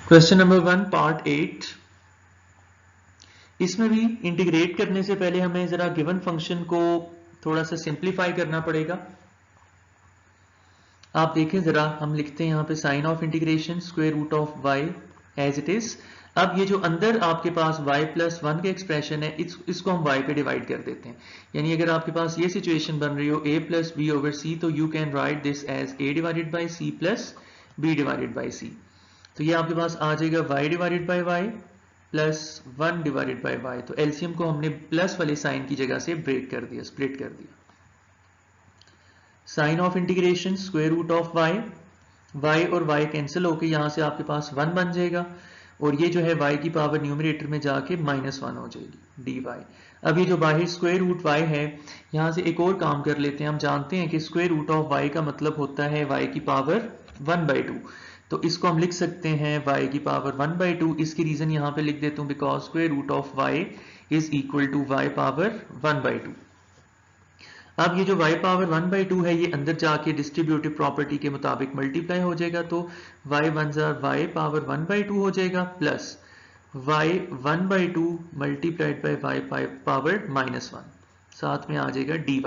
Question number 1 part 8। इसमें भी integrate करने से पहले हमें जरा गिवन फंक्शन को थोड़ा सा सिंप्लीफाई करना पड़ेगा। आप देखें जरा, हम लिखते हैं यहाँ पे sine of integration square root of y as it is. अब ये जो अंदर आपके पास y प्लस 1 के एक्सप्रेशन है, इसको हम y पे डिवाइड कर देते हैं। यानी अगर आपके पास ये सिचुएशन बन रही हो a plus B over C, तो you can write this as a divided by C plus B divided by C. तो ये आपके पास आ जाएगा y divided by Y plus 1 divided by Y. तो एलसीएम को हमने प्लस वाले साइन की जगह से ब्रेक कर दिया, स्प्लिट कर दिया। Sine of integration square root of y और y कैंसिल होके यहां से आपके पास 1 बन जाएगा, और ये जो है y की पावर न्यूमरेटर में जाके -1 हो जाएगी dy। अब ये जो बाहर स्क्वायर रूट y है, यहां से एक और काम कर लेते हैं। हम जानते हैं कि स्क्वायर रूट ऑफ y का मतलब होता है y की पावर 1/2। तो इसको हम लिख सकते हैं y की पावर 1/2। इसकी रीजन यहाँ पे लिख देता हूँ, because square root of y is equal to y power 1/2। अब ये जो y पावर 1/2 है, ये अंदर जाके डिस्ट्रीब्यूटिव प्रॉपर्टी के मुताबिक मल्टीप्लाई हो जाएगा। तो y 1 y पावर 1/2 हो जाएगा, plus y 1/2 multiplied by y power -1, साथ में आ जाएगा dy।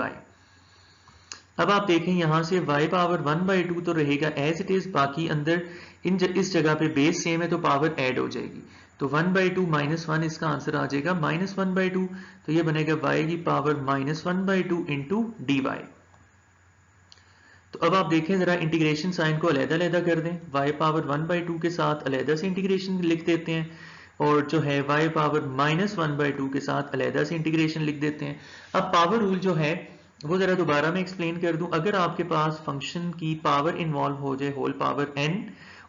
अब आप देखें यहां से y पावर 1/2 तो रहेगा एज इट इज, बाकी अंदर इस जगह पे बेस सेम है तो पावर ऐड हो जाएगी। तो 1/2 -1 इसका आंसर आ जाएगा -1/2। तो ये बनेगा y की पावर -1/2 इंटू डी वाई। तो अब आप देखें जरा, इंटीग्रेशन साइन को अलग-अलग कर दें। y पावर 1/2 के साथ अलग से इंटीग्रेशन लिख देते हैं, और जो है y पावर -1/2 के साथ अलग से इंटीग्रेशन लिख देते हैं। अब पावर रूल जो है वो जरा दोबारा मैं एक्सप्लेन कर दूं। अगर आपके पास फंक्शन की पावर इन्वॉल्व हो जाए होल पावर n,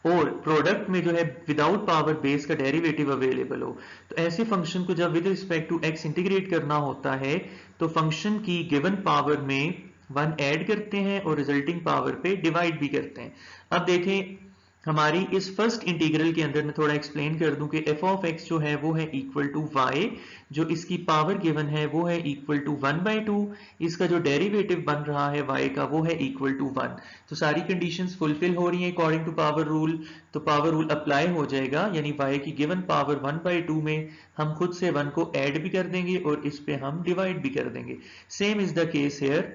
और प्रोडक्ट में जो है विदाउट पावर बेस का डेरिवेटिव अवेलेबल हो, तो ऐसे फंक्शन को जब with respect to x integrate करना होता है, तो फंक्शन की गिवन पावर में 1 ऐड करते हैं और रिजल्टिंग पावर पे डिवाइड भी करते हैं। अब देखें हमारी इस फर्स्ट इंटीग्रल के अंदर मैं थोड़ा एक्सप्लेन कर दूं कि f ऑफ x जो है वो है इक्वल टू y, जो इसकी पावर गिवन है वो है इक्वल टू 1/2, इसका जो डेरिवेटिव बन रहा है y का वो है इक्वल टू 1। तो सारी कंडीशंस फुलफिल हो रही हैं अकॉर्डिंग टू पावर रूल, तो पावर रूल अप्लाई हो जाएगा। यानी y की गिवन पावर 1/2 में हम खुद से 1 को ऐड भी कर देंगे और इस पे हम डिवाइड भी कर देंगे। Same is the case hair,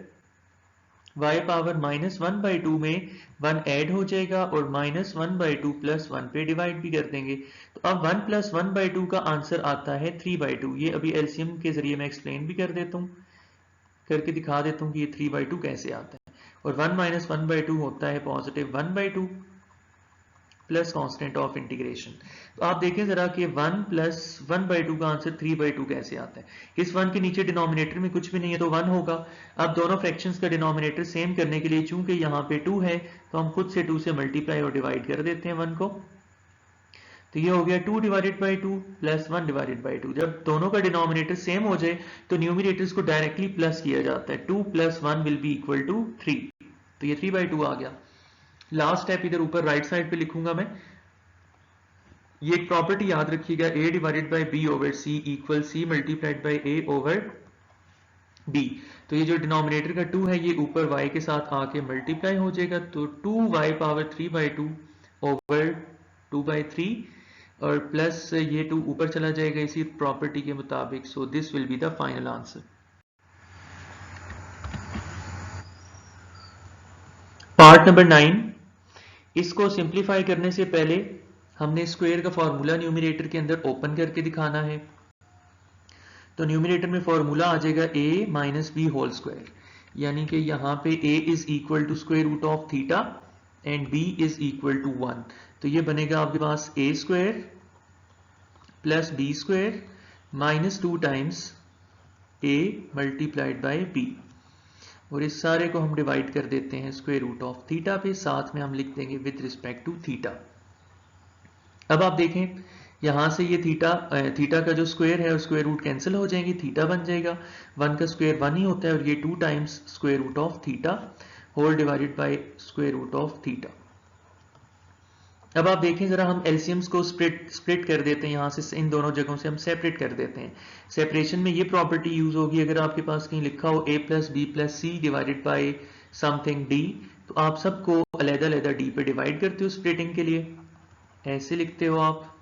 y power -1/2 में 1 ऐड हो जाएगा और -1/2 प्लस 1 पे डिवाइड भी कर देंगे। तो अब 1 प्लस 1/2 का आंसर आता है 3/2। ये अभी एलसीएम के जरिए मैं एक्सप्लेन भी कर देता हूँ, करके दिखा देता हूँ कि ये 3/2 कैसे आता है। और 1 माइनस 1/2 होता है positive 1/2 plus constant of integration. तो आप देखें जरा कि 1 प्लस 1/2 का आंसर 3/2 कैसे आता है। इस 1 के नीचे डिनोमिनेटर में कुछ भी नहीं है तो 1 होगा। अब दोनों फ्रैक्शंस का डिनोमिनेटर सेम करने के लिए, चूंकि यहाँ पे 2 है, तो हम खुद से 2 से मल्टीप्लाई और डिवाइड कर देते हैं 1 को। तो ये हो गया 2 divided by 2 plus 1 divided by 2। जब दोनों का डिनोमिनेटर सेम हो जाए तो न्यूमिनेटर्स को डायरेक्टली प्लस किया जाता है। 2 plus 1 will be equal to 3। तो ये 3/2 आ गया। लास्ट स्टेप इधर ऊपर राइट साइड पे लिखूंगा मैं। ये एक प्रॉपर्टी याद रखिएगा, a divided by b over c equal c multiplied by a over b। तो ये जो डिनोमिनेटर का 2 है ये ऊपर y के साथ आके मल्टीप्लाई हो जाएगा। तो 2y पावर 3/2 ओवर 2/3, और प्लस ये 2 ऊपर चला जाएगा इसी प्रॉपर्टी के मुताबिक। So this will be the final answer. Part number 9, इसको सिंप्लीफाई करने से पहले हमने स्क्वायर का फॉर्मूला न्यूमरेटर के अंदर ओपन करके दिखाना है। तो न्यूमरेटर में फॉर्मूला आ जाएगा a minus b whole square, यानी कि यहाँ पे a is equal to square root of theta and b is equal to 1। तो ये बनेगा आपके पास a square plus b square minus 2 times a multiplied by b, और इस सारे को हम डिवाइड कर देते हैं स्क्वायर रूट ऑफ थीटा पे, साथ में हम लिख देंगे विद रिस्पेक्ट टू थीटा। अब आप देखें यहां से ये थीटा का जो स्क्वायर है और स्क्वायर रूट कैंसिल हो जाएंगे, थीटा बन जाएगा। 1 का स्क्वायर 1 ही होता है, और ये 2 times square root of theta whole divided by square root of theta. अब आप देखें जरा, हम एलसीएम्स को स्प्लिट कर देते हैं। यहां से इन दोनों जगहों से हम सेपरेट कर देते हैं। सेपरेशन में ये प्रॉपर्टी यूज होगी, अगर आपके पास कहीं लिखा हो a plus b plus c divided by something d, तो आप सबको अलग-अलग d पे डिवाइड करते हो स्प्लिटिंग के लिए। ऐसे लिखते हो आप,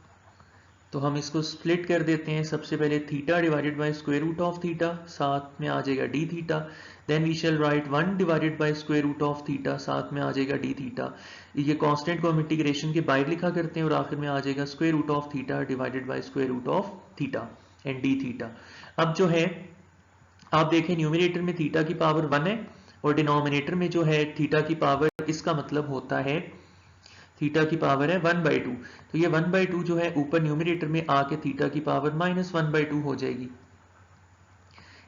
तो हम इसको स्प्लिट कर देते हैं। सबसे पहले theta divided by square root of theta, साथ में आ जाएगा d theta. Then we shall write 1 divided by square root of theta, साथ में आ जाएगा डी थीटा। ये कांस्टेंट को हम इंटीग्रेशन के बाहर लिखा करते हैं और आखिर में आ जाएगा square root of theta divided by square root of theta and d theta. अब जो है आप देखें न्यूमरेटर में थीटा की पावर 1 है और डिनोमिनेटर में जो है थीटा की पावर, इसका मतलब होता है थीटा की पावर है 1/2। तो ये 1/2 जो है ऊपर न्यूमरेटर में आके थीटा की पावर -1/2 हो जाएगी।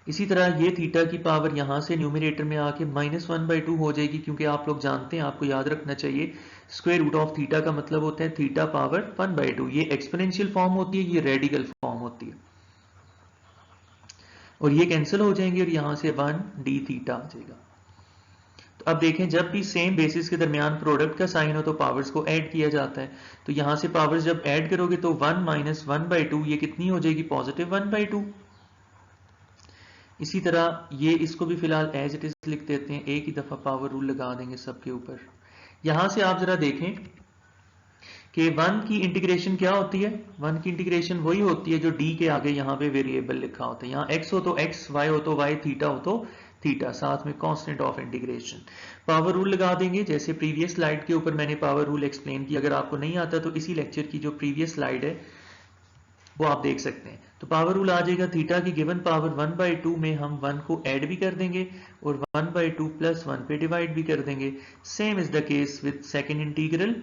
इसी तरह ये थीटा की पावर यहां से न्यूमरेटर में आके -1/2 हो जाएगी, क्योंकि आप लोग जानते हैं, आपको याद रखना चाहिए, स्क्वायर रूट ऑफ थीटा का मतलब होता है थीटा पावर 1/2। ये एक्सपोनेंशियल फॉर्म होती है, ये रेडिकल फॉर्म होती है, और ये कैंसिल हो जाएंगे और यहां से 1 डी थीटा आ जाएगा। तो अब देखें, जब भी सेम बेसिस के दरमियान प्रोडक्ट का साइन हो तो पावर्स को ऐड किया जाता है। तो यहां से पावर्स जब ऐड करोगे तो 1 - 1/2 ये कितनी हो जाएगी? पॉजिटिव 1/2। इसी तरह ये इसको भी फिलहाल एज इट इज लिख देते हैं, एक ही दफा पावर रूल लगा देंगे सबके ऊपर। यहां से आप जरा देखें कि 1 की इंटीग्रेशन क्या होती है? 1 की इंटीग्रेशन वही होती है जो d के आगे यहाँ पे वेरिएबल लिखा होता है। यहाँ x हो तो x, y हो तो y, थीटा हो तो थीटा, साथ में constant of integration. Power rule लगा देंगे, जैसे प्रीवियस स्लाइड के ऊपर मैंने पावर रूल एक्सप्लेन किया। अगर आपको नहीं आता तो इसी लेक्चर की जो प्रीवियस स्लाइड है वो आप देख सकते हैं। तो पावर रूल आ जाएगा, थीटा की गिवन पावर 1/2 में हम 1 को ऐड भी कर देंगे और 1/2 + 1 पे डिवाइड भी कर देंगे। Same is the case with second integral,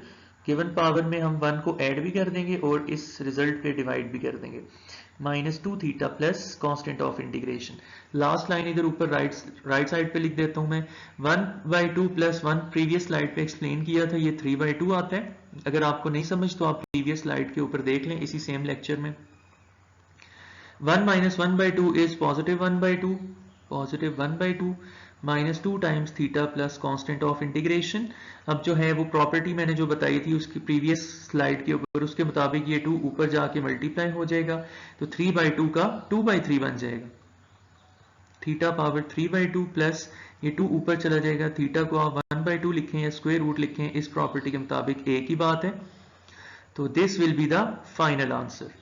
given power में हम 1 को ऐड भी कर देंगे और इस रिजल्ट पे डिवाइड भी कर देंगे। -2 theta plus constant of integration. Last line इधर ऊपर राइट साइड पे लिख देता हूं मैं। 1/2 + 1 प्रीवियस स्लाइड पे एक्सप्लेन किया था, ये 3/2 आता है। अगर आपको नहीं समझ तो आप प्रीवियस स्लाइड के ऊपर देख लें, इसी सेम लेक्चर में। 1 - 1/2 is positive 1/2, positive 1/2 -2 times theta plus constant of integration. अब जो है वो प्रॉपर्टी मैंने जो बताई थी उसकी प्रीवियस स्लाइड के ऊपर, उसके मुताबिक ये 2 ऊपर जाके मल्टीप्लाई हो जाएगा, तो 3/2 का 2/3 बन जाएगा। थीटा पावर 3/2 प्लस ये 2 ऊपर चला जाएगा, थीटा को आप 1/2 लिखें या स्क्वायर रूट लिखें, इस प्रॉपर्टी के मुताबिक एक ही बात है। तो this will be the final answer.